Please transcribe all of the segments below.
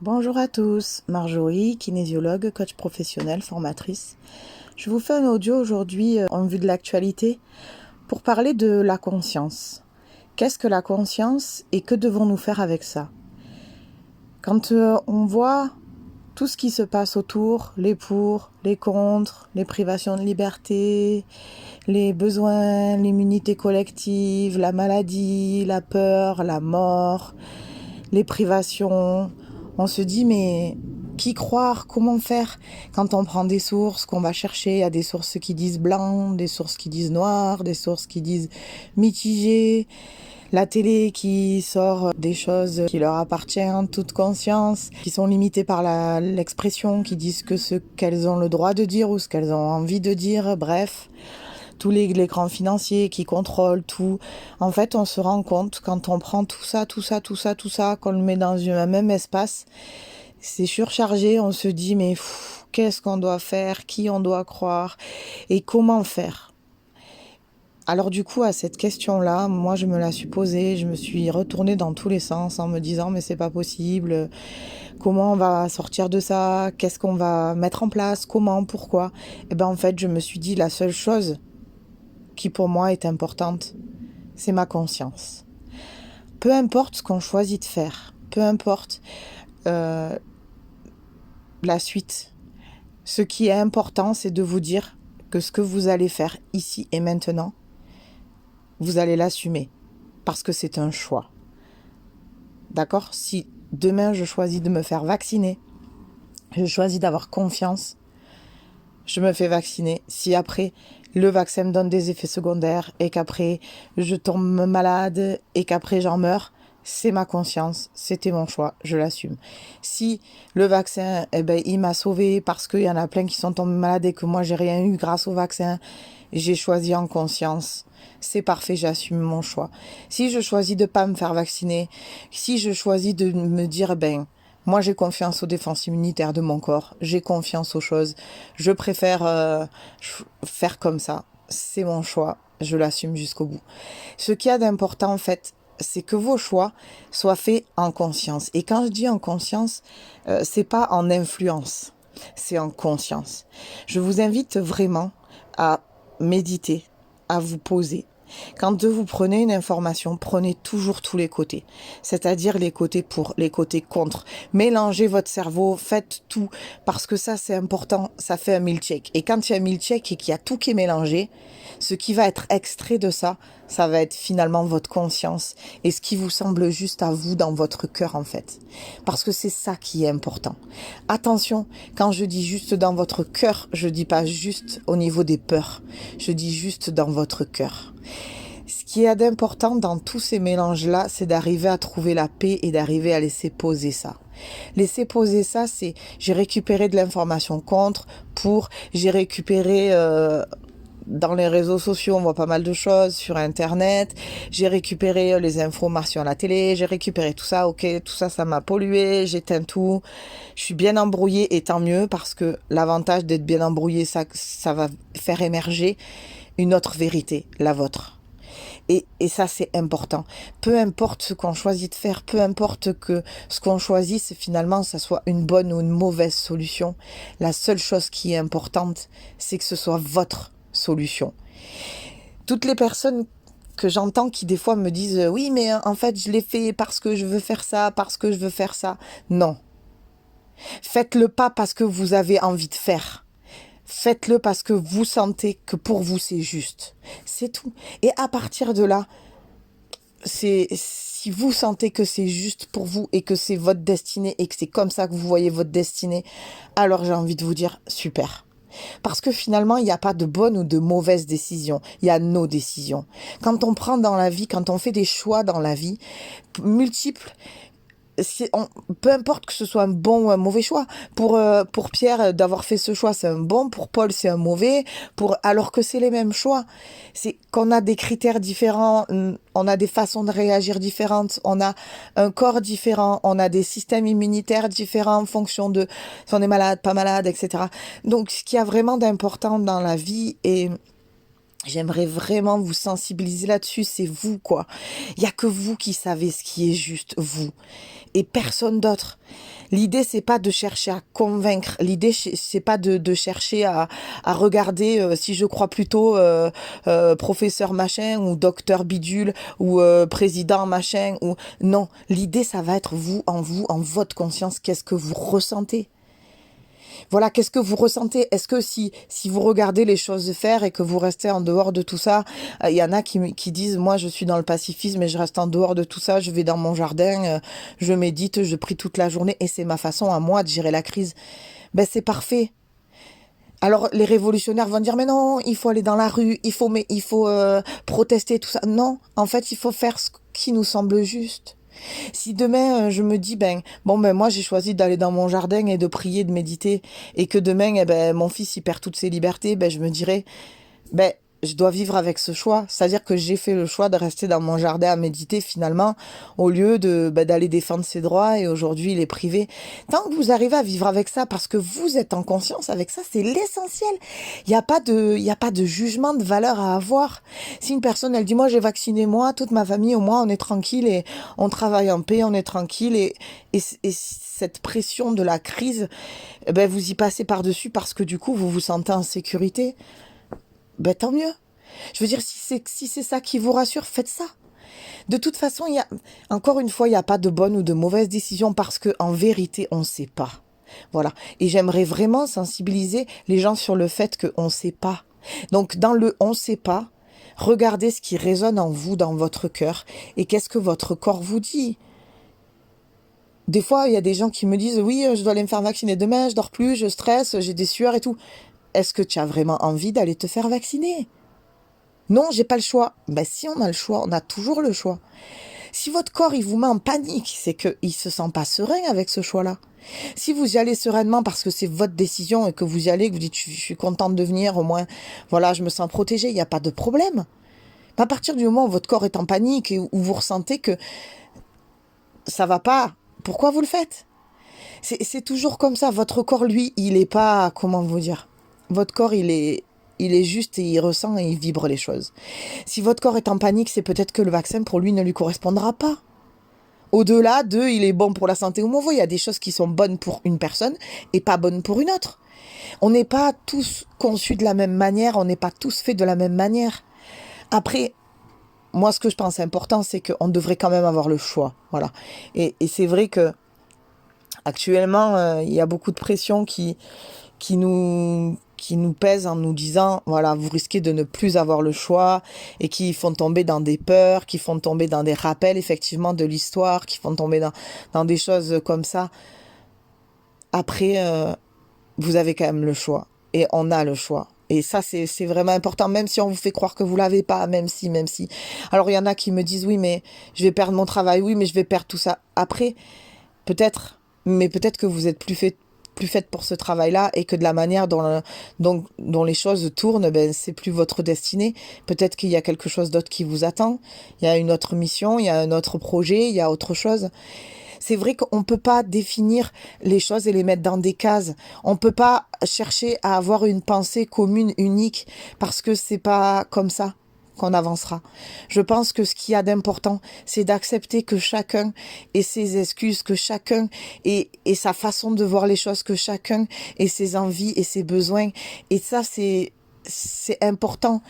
Bonjour à tous, Marjorie, kinésiologue, coach professionnel, formatrice. Je vous fais un audio aujourd'hui en vue de l'actualité pour parler de la conscience. Qu'est-ce que la conscience et que devons-nous faire avec ça? Quand on voit tout ce qui se passe autour, les pour, les contre, les privations de liberté, les besoins, l'immunité collective, la maladie, la peur, la mort, les privations, on se dit mais qui croire, comment faire quand on prend des sources qu'on va chercher, il y a des sources qui disent blanc, des sources qui disent noir, des sources qui disent mitigé, la télé qui sort des choses qui leur appartiennent, toute conscience, qui sont limitées par l'expression, qui disent que ce qu'elles ont le droit de dire ou ce qu'elles ont envie de dire, bref. Tous les grands financiers qui contrôlent tout. En fait, on se rend compte quand on prend tout ça, qu'on le met dans un même espace, c'est surchargé, on se dit mais qu'est-ce qu'on doit faire, qui on doit croire et comment faire. Alors du coup, à cette question-là, moi je me la suis posée, je me suis retournée dans tous les sens en me disant mais c'est pas possible, comment on va sortir de ça, qu'est-ce qu'on va mettre en place, comment, pourquoi. Et ben en fait, je me suis dit la seule chose qui pour moi est importante, c'est ma conscience. Peu importe ce qu'on choisit de faire, peu importe la suite, ce qui est important, c'est de vous dire que ce que vous allez faire ici et maintenant, vous allez l'assumer parce que c'est un choix. D'accord ? Si demain je choisis de me faire vacciner, je choisis d'avoir confiance, je me fais vacciner. Si après le vaccin me donne des effets secondaires et qu'après je tombe malade et qu'après j'en meurs, c'est ma conscience, c'était mon choix, je l'assume. Si le vaccin, il m'a sauvé parce qu'il y en a plein qui sont tombés malades et que moi j'ai rien eu grâce au vaccin, j'ai choisi en conscience. C'est parfait, j'assume mon choix. Si je choisis de pas me faire vacciner, si je choisis de me dire, moi j'ai confiance aux défenses immunitaires de mon corps, j'ai confiance aux choses, je préfère faire comme ça, c'est mon choix, je l'assume jusqu'au bout. Ce qu'il y a d'important en fait, c'est que vos choix soient faits en conscience. Et quand je dis en conscience, c'est pas en influence, c'est en conscience. Je vous invite vraiment à méditer, à vous poser. Quand vous prenez une information, prenez toujours tous les côtés, c'est-à-dire les côtés pour, les côtés contre. Mélangez votre cerveau, faites tout, parce que ça c'est important, ça fait un milkshake. Et quand il y a un milkshake et qu'il y a tout qui est mélangé, ce qui va être extrait de ça, ça va être finalement votre conscience et ce qui vous semble juste à vous dans votre cœur en fait. Parce que c'est ça qui est important. Attention, quand je dis juste dans votre cœur, je dis pas juste au niveau des peurs, je dis juste dans votre cœur. Ce qui est d'important dans tous ces mélanges-là, c'est d'arriver à trouver la paix et d'arriver à laisser poser ça. Laisser poser ça, c'est j'ai récupéré de l'information contre, pour, j'ai récupéré dans les réseaux sociaux, on voit pas mal de choses sur Internet. J'ai récupéré les informations à la télé, j'ai récupéré tout ça. Ok, tout ça, ça m'a pollué, j'éteins tout. Je suis bien embrouillée et tant mieux parce que l'avantage d'être bien embrouillé, ça va faire émerger une autre vérité, la vôtre. Et ça, c'est important. Peu importe ce qu'on choisit de faire, peu importe que ce qu'on choisisse, finalement, ça soit une bonne ou une mauvaise solution. La seule chose qui est importante, c'est que ce soit votre solution. Toutes les personnes que j'entends qui des fois me disent oui mais en fait je l'ai fait parce que je veux faire ça, parce que je veux faire ça. Non. Faites-le pas parce que vous avez envie de faire. Faites-le parce que vous sentez que pour vous c'est juste. C'est tout. Et à partir de là, si vous sentez que c'est juste pour vous et que c'est votre destinée et que c'est comme ça que vous voyez votre destinée, alors j'ai envie de vous dire super. Parce que finalement, il n'y a pas de bonne ou de mauvaise décision. Il y a nos décisions. Quand on prend dans la vie, quand on fait des choix dans la vie, multiples, peu importe que ce soit un bon ou un mauvais choix. Pour Pierre, d'avoir fait ce choix, c'est un bon. Pour Paul, c'est un mauvais. Alors que c'est les mêmes choix. C'est qu'on a des critères différents, on a des façons de réagir différentes, on a un corps différent, on a des systèmes immunitaires différents en fonction de si on est malade, pas malade, etc. Donc, ce qu'il y a vraiment d'important dans la vie et J'aimerais vraiment vous sensibiliser là-dessus, c'est vous, quoi. Il y a que vous qui savez ce qui est juste, vous, et personne d'autre. L'idée, c'est pas de chercher à convaincre. L'idée, c'est pas de chercher à regarder si je crois plutôt professeur machin ou docteur bidule ou président machin ou non. L'idée, ça va être vous, en votre conscience. Qu'est-ce que vous ressentez? Voilà, qu'est-ce que vous ressentez? Est-ce que si vous regardez les choses faire et que vous restez en dehors de tout ça, il y en a qui disent, moi je suis dans le pacifisme et je reste en dehors de tout ça, je vais dans mon jardin, je médite, je prie toute la journée et c'est ma façon à moi de gérer la crise. Ben c'est parfait. Alors les révolutionnaires vont dire mais non, il faut aller dans la rue, il faut protester tout ça. Non, en fait, il faut faire ce qui nous semble juste. Si demain je me dis ben moi j'ai choisi d'aller dans mon jardin et de prier, de méditer et que demain mon fils il perd toutes ses libertés, ben je me dirais ben je dois vivre avec ce choix, c'est-à-dire que j'ai fait le choix de rester dans mon jardin à méditer finalement au lieu de d'aller défendre ses droits et aujourd'hui il est privé. Tant que vous arrivez à vivre avec ça parce que vous êtes en conscience avec ça, c'est l'essentiel. Il y a pas de jugement de valeur à avoir. Si une personne elle dit moi j'ai vacciné moi, toute ma famille au moins on est tranquille et on travaille en paix, on est tranquille et cette pression de la crise, vous y passez par-dessus parce que du coup vous vous sentez en sécurité. Ben tant mieux. Je veux dire, si c'est ça qui vous rassure, faites ça. De toute façon, encore une fois, il n'y a pas de bonne ou de mauvaise décision parce que en vérité, on ne sait pas. Voilà. Et j'aimerais vraiment sensibiliser les gens sur le fait qu'on ne sait pas. Donc, dans le on ne sait pas, regardez ce qui résonne en vous, dans votre cœur, et qu'est-ce que votre corps vous dit. Des fois, il y a des gens qui me disent, oui, je dois aller me faire vacciner demain, je dors plus, je stresse, j'ai des sueurs et tout. Est-ce que tu as vraiment envie d'aller te faire vacciner? Non, j'ai pas le choix. Ben si on a le choix, on a toujours le choix. Si votre corps il vous met en panique, c'est qu'il se sent pas serein avec ce choix-là. Si vous y allez sereinement parce que c'est votre décision et que vous y allez, que vous dites je suis contente de venir, au moins voilà, je me sens protégée, il n'y a pas de problème. Mais à partir du moment où votre corps est en panique et où vous ressentez que ça va pas, pourquoi vous le faites? C'est toujours comme ça. Votre corps, lui, il est pas, comment vous dire? Votre corps, il est juste et il ressent et il vibre les choses. Si votre corps est en panique, c'est peut-être que le vaccin pour lui ne lui correspondra pas. Au-delà de, il est bon pour la santé ou mauvais, il y a des choses qui sont bonnes pour une personne et pas bonnes pour une autre. On n'est pas tous conçus de la même manière, on n'est pas tous faits de la même manière. Après, moi, ce que je pense important, c'est qu'on devrait quand même avoir le choix. Voilà. Et c'est vrai que actuellement, il y a beaucoup de pression qui nous pèsent en nous disant, voilà, vous risquez de ne plus avoir le choix et qui font tomber dans des peurs, qui font tomber dans des rappels, effectivement, de l'histoire, qui font tomber dans des choses comme ça. Après, vous avez quand même le choix et on a le choix. Et ça, c'est vraiment important, même si on vous fait croire que vous l'avez pas, même si. Alors, il y en a qui me disent, oui, mais je vais perdre mon travail, oui, mais je vais perdre tout ça. Après, peut-être, mais peut-être que vous êtes plus faite pour ce travail-là et que de la manière dont les choses tournent, c'est plus votre destinée. Peut-être qu'il y a quelque chose d'autre qui vous attend. Il y a une autre mission, il y a un autre projet, il y a autre chose. C'est vrai qu'on ne peut pas définir les choses et les mettre dans des cases. On ne peut pas chercher à avoir une pensée commune, unique, parce que c'est pas comme ça qu'on avancera. Je pense que ce qu'il y a d'important, c'est d'accepter que chacun ait ses excuses, que chacun ait sa façon de voir les choses, que chacun ait ses envies et ses besoins. Et ça, c'est important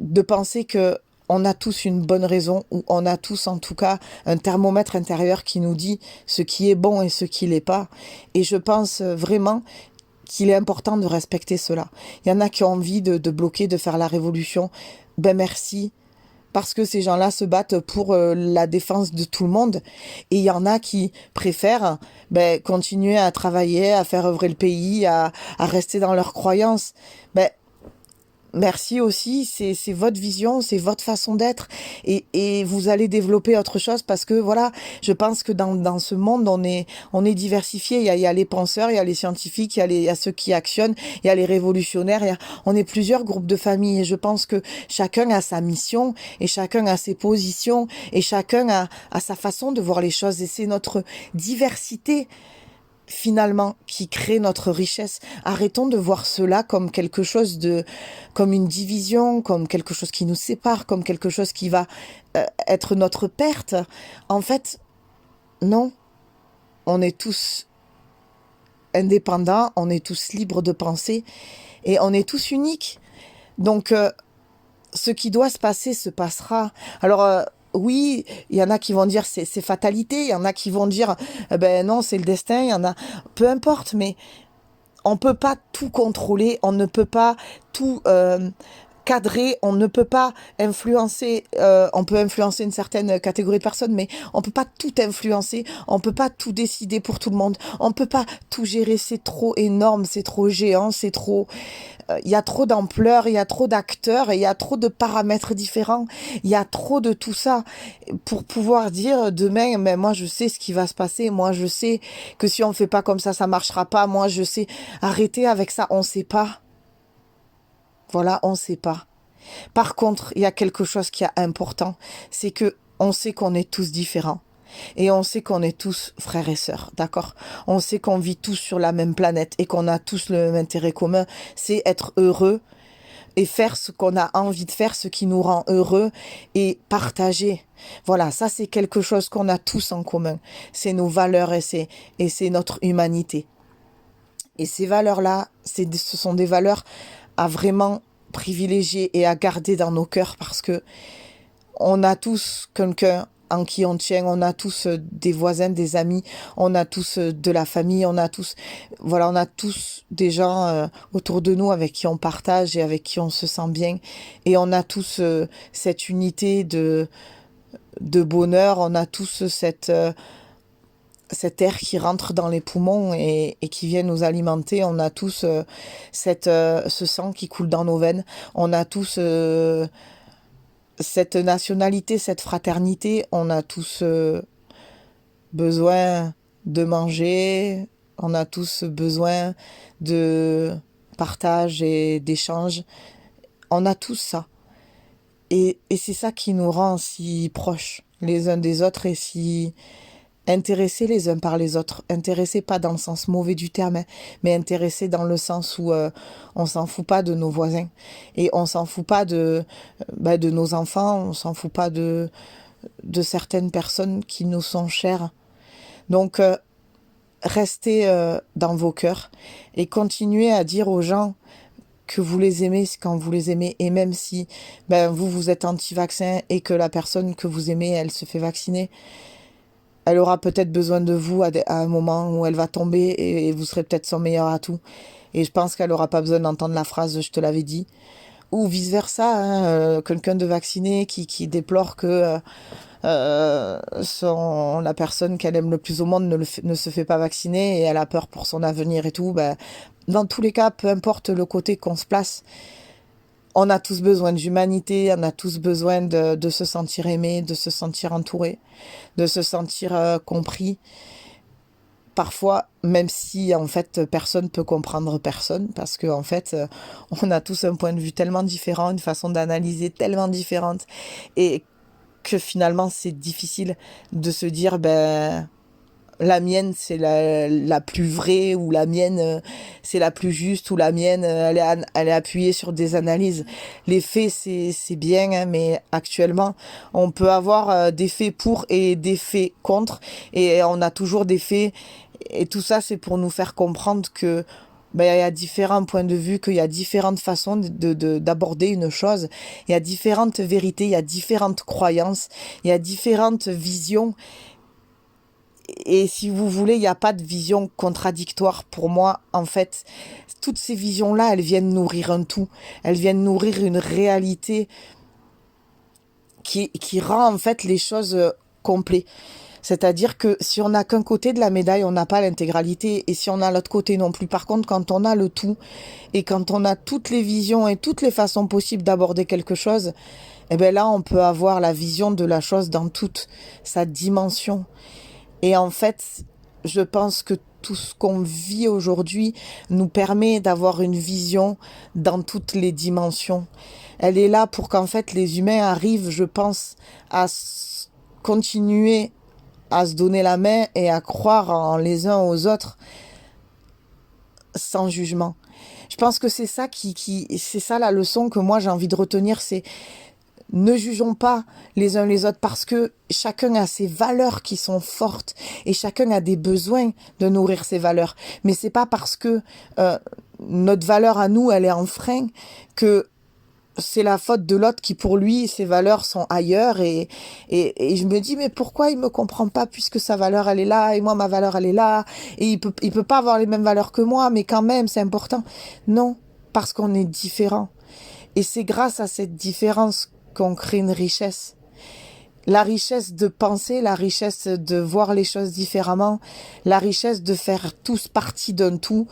de penser que on a tous une bonne raison, ou on a tous en tout cas un thermomètre intérieur qui nous dit ce qui est bon et ce qui l'est pas. Et je pense vraiment qu'il est important de respecter cela. Il y en a qui ont envie de bloquer, de faire la révolution. Ben merci, parce que ces gens-là se battent pour la défense de tout le monde. Et il y en a qui préfèrent continuer à travailler, à faire œuvrer le pays, à rester dans leurs croyances. Merci aussi, c'est votre vision, c'est votre façon d'être et vous allez développer autre chose parce que voilà, je pense que dans ce monde on est diversifié, il y a les penseurs, il y a les scientifiques, il y a ceux qui actionnent, il y a les révolutionnaires, on est plusieurs groupes de familles et je pense que chacun a sa mission et chacun a ses positions et chacun a sa façon de voir les choses et c'est notre diversité finalement, qui crée notre richesse. Arrêtons de voir cela comme quelque chose comme une division, comme quelque chose qui nous sépare, comme quelque chose qui va être notre perte. En fait, non. On est tous indépendants, on est tous libres de penser et on est tous uniques. Donc, ce qui doit se passer se passera. Alors, oui, il y en a qui vont dire c'est fatalité, il y en a qui vont dire ben non, c'est le destin, il y en a, peu importe, mais on peut pas tout contrôler, on ne peut pas tout cadrer, on ne peut pas influencer, on peut influencer une certaine catégorie de personnes, mais on peut pas tout influencer, on peut pas tout décider pour tout le monde, on peut pas tout gérer, c'est trop énorme, c'est trop géant, c'est trop, il y a trop d'ampleur, il y a trop d'acteurs, il y a trop de paramètres différents, il y a trop de tout ça pour pouvoir dire demain, mais moi je sais ce qui va se passer, moi je sais que si on fait pas comme ça marchera pas, moi je sais, arrêtez avec ça, on sait pas. Voilà, on sait pas. Par contre, il y a quelque chose qui est important, c'est que on sait qu'on est tous différents. Et on sait qu'on est tous frères et sœurs, d'accord? On sait qu'on vit tous sur la même planète et qu'on a tous le même intérêt commun, c'est être heureux et faire ce qu'on a envie de faire, ce qui nous rend heureux et partager. Voilà, ça c'est quelque chose qu'on a tous en commun. C'est nos valeurs et c'est notre humanité. Et ces valeurs-là, ce sont des valeurs à vraiment privilégier et à garder dans nos cœurs parce que on a tous quelqu'un en qui on tient, on a tous des voisins, des amis, on a tous de la famille, on a tous des gens autour de nous avec qui on partage et avec qui on se sent bien et on a tous cette unité de bonheur, on a tous cet air qui rentre dans les poumons et qui vient nous alimenter. On a tous ce sang qui coule dans nos veines. On a tous cette nationalité, cette fraternité. On a tous besoin de manger. On a tous besoin de partage et d'échange. On a tous ça. Et c'est ça qui nous rend si proches les uns des autres et si intéressés les uns par les autres, intéressés pas dans le sens mauvais du terme, mais intéressés dans le sens où on s'en fout pas de nos voisins et on s'en fout pas de nos enfants, on s'en fout pas de certaines personnes qui nous sont chères. Donc restez dans vos cœurs et continuez à dire aux gens que vous les aimez quand vous les aimez et même si vous êtes anti-vaccin et que la personne que vous aimez elle se fait vacciner, elle aura peut-être besoin de vous à un moment où elle va tomber et vous serez peut-être son meilleur atout. Et je pense qu'elle aura pas besoin d'entendre la phrase « je te l'avais dit ». Ou vice-versa, hein, quelqu'un de vacciné qui déplore que la personne qu'elle aime le plus au monde ne se fait pas vacciner et elle a peur pour son avenir et tout. Dans tous les cas, peu importe le côté qu'on se place, on a tous besoin d'humanité, on a tous besoin de se sentir aimé, de se sentir entouré, de se sentir compris. Parfois, même si en fait personne peut comprendre personne, parce que en fait on a tous un point de vue tellement différent, une façon d'analyser tellement différente, et que finalement c'est difficile de se dire la mienne c'est la plus vraie, ou la mienne c'est la plus juste, ou la mienne elle est appuyée sur des analyses. Les faits c'est bien, hein, mais actuellement on peut avoir des faits pour et des faits contre, et on a toujours des faits, et tout ça c'est pour nous faire comprendre que il y a différents points de vue, qu'il y a différentes façons d'aborder une chose, il y a différentes vérités, il y a différentes croyances, il y a différentes visions. Et si vous voulez, il n'y a pas de vision contradictoire pour moi. En fait, toutes ces visions-là, elles viennent nourrir un tout. Elles viennent nourrir une réalité qui rend en fait les choses complètes. C'est-à-dire que si on n'a qu'un côté de la médaille, on n'a pas l'intégralité. Et si on a l'autre côté non plus. Par contre, quand on a le tout, et quand on a toutes les visions et toutes les façons possibles d'aborder quelque chose, eh ben là, on peut avoir la vision de la chose dans toute sa dimension. Et en fait, je pense que tout ce qu'on vit aujourd'hui nous permet d'avoir une vision dans toutes les dimensions. Elle est là pour qu'en fait les humains arrivent, je pense, à continuer à se donner la main et à croire en les uns aux autres sans jugement. Je pense que c'est ça c'est ça la leçon que moi j'ai envie de retenir, c'est ne jugeons pas les uns les autres parce que chacun a ses valeurs qui sont fortes et chacun a des besoins de nourrir ses valeurs. Mais c'est pas parce que notre valeur à nous, elle est en frein que c'est la faute de l'autre qui pour lui ses valeurs sont ailleurs et je me dis mais pourquoi il me comprend pas puisque sa valeur elle est là et moi ma valeur elle est là et il peut pas avoir les mêmes valeurs que moi mais quand même c'est important. Non, parce qu'on est différents et c'est grâce à cette différence qu'on crée une richesse. La richesse de penser, la richesse de voir les choses différemment, la richesse de faire tous partie d'un tout.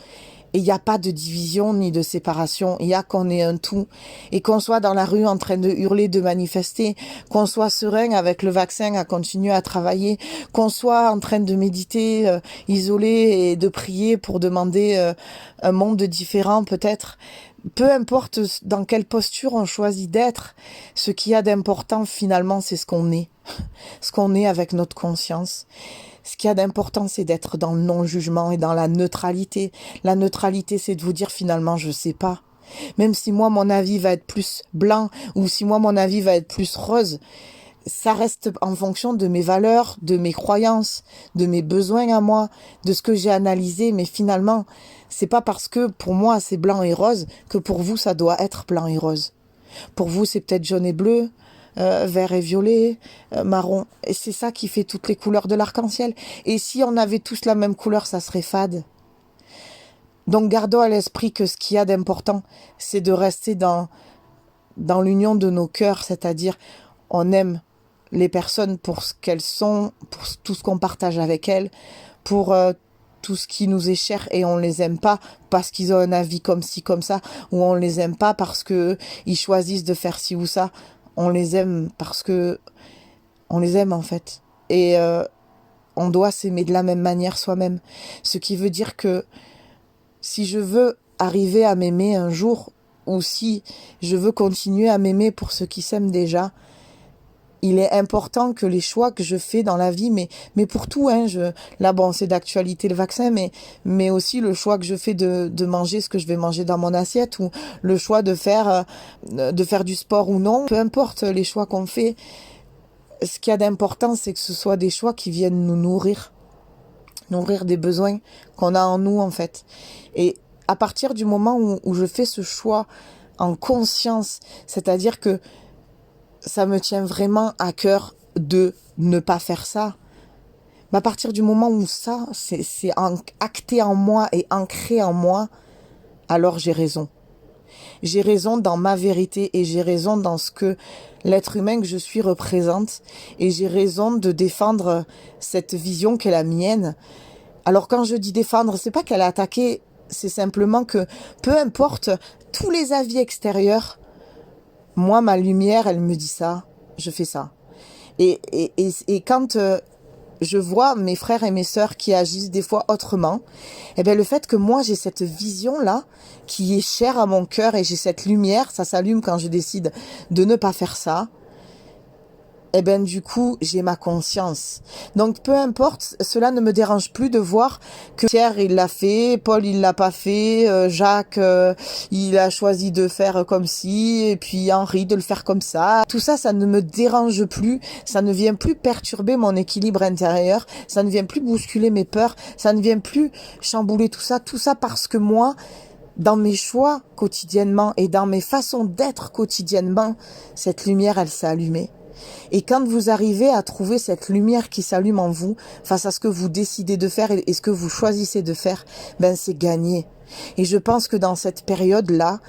Et il n'y a pas de division ni de séparation, il y a qu'on est un tout. Et qu'on soit dans la rue en train de hurler, de manifester, qu'on soit serein avec le vaccin à continuer à travailler, qu'on soit en train de méditer, isolé et de prier pour demander un monde différent peut-être. Peu importe dans quelle posture on choisit d'être, ce qu'il y a d'important finalement c'est ce qu'on est. Ce qu'on est avec notre conscience. Ce qu'il y a d'important, c'est d'être dans le non-jugement et dans la neutralité. La neutralité, c'est de vous dire finalement, je sais pas. Même si moi, mon avis va être plus blanc ou si moi, mon avis va être plus rose, ça reste en fonction de mes valeurs, de mes croyances, de mes besoins à moi, de ce que j'ai analysé. Mais finalement, c'est pas parce que pour moi, c'est blanc et rose que pour vous, ça doit être blanc et rose. Pour vous, c'est peut-être jaune et bleu. Vert et violet, marron. Et c'est ça qui fait toutes les couleurs de l'arc-en-ciel. Et si on avait tous la même couleur, ça serait fade. Donc gardons à l'esprit que ce qu'il y a d'important, c'est de rester dans l'union de nos cœurs, c'est-à-dire on aime les personnes pour ce qu'elles sont, pour tout ce qu'on partage avec elles, pour tout ce qui nous est cher et on les aime pas parce qu'ils ont un avis comme ci, comme ça, ou on les aime pas parce que ils choisissent de faire ci ou ça. On les aime parce que on les aime en fait. Et on doit s'aimer de la même manière soi-même. Ce qui veut dire que si je veux arriver à m'aimer un jour, ou si je veux continuer à m'aimer pour ceux qui s'aiment déjà, il est important que les choix que je fais dans la vie, mais pour tout, hein, là bon c'est d'actualité le vaccin, mais aussi le choix que je fais de manger ce que je vais manger dans mon assiette, ou le choix de faire du sport ou non, peu importe les choix qu'on fait, ce qu'il y a d'important c'est que ce soit des choix qui viennent nous nourrir des besoins qu'on a en nous en fait. Et à partir du moment où je fais ce choix en conscience, c'est-à-dire que ça me tient vraiment à cœur de ne pas faire ça. Mais à partir du moment où ça, c'est acté en moi et ancré en moi, alors j'ai raison. J'ai raison dans ma vérité et j'ai raison dans ce que l'être humain que je suis représente. Et j'ai raison de défendre cette vision qui est la mienne. Alors quand je dis défendre, c'est pas qu'elle a attaqué, c'est simplement que peu importe tous les avis extérieurs, moi, ma lumière, elle me dit ça, je fais ça. Et quand je vois mes frères et mes sœurs qui agissent des fois autrement, eh bien le fait que moi j'ai cette vision-là qui est chère à mon cœur et j'ai cette lumière, ça s'allume quand je décide de ne pas faire ça, eh ben du coup j'ai ma conscience. Donc peu importe, cela ne me dérange plus de voir que Pierre il l'a fait, Paul il l'a pas fait, Jacques il a choisi de faire comme ci, et puis Henri de le faire comme ça. Tout ça, ça ne me dérange plus, ça ne vient plus perturber mon équilibre intérieur, ça ne vient plus bousculer mes peurs, ça ne vient plus chambouler tout ça parce que moi, dans mes choix quotidiennement et dans mes façons d'être quotidiennement, cette lumière elle s'est allumée. Et quand vous arrivez à trouver cette lumière qui s'allume en vous, face à ce que vous décidez de faire et ce que vous choisissez de faire, ben c'est gagné. Et je pense que dans cette période-là,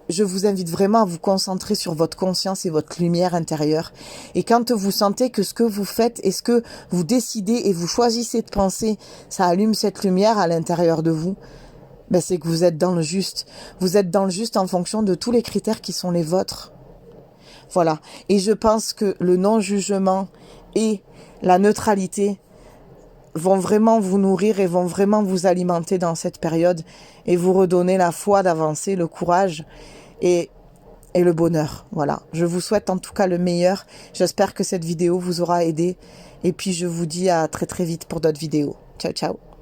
je vous invite vraiment à vous concentrer sur votre conscience et votre lumière intérieure. Et quand vous sentez que ce que vous faites et ce que vous décidez et vous choisissez de penser, ça allume cette lumière à l'intérieur de vous, ben c'est que vous êtes dans le juste. Vous êtes dans le juste en fonction de tous les critères qui sont les vôtres. Voilà. Et je pense que le non-jugement et la neutralité vont vraiment vous nourrir et vont vraiment vous alimenter dans cette période et vous redonner la foi d'avancer, le courage. Et et le bonheur. Voilà. Je vous souhaite en tout cas le meilleur. J'espère que cette vidéo vous aura aidé. Et puis je vous dis à très très vite pour d'autres vidéos. Ciao ciao.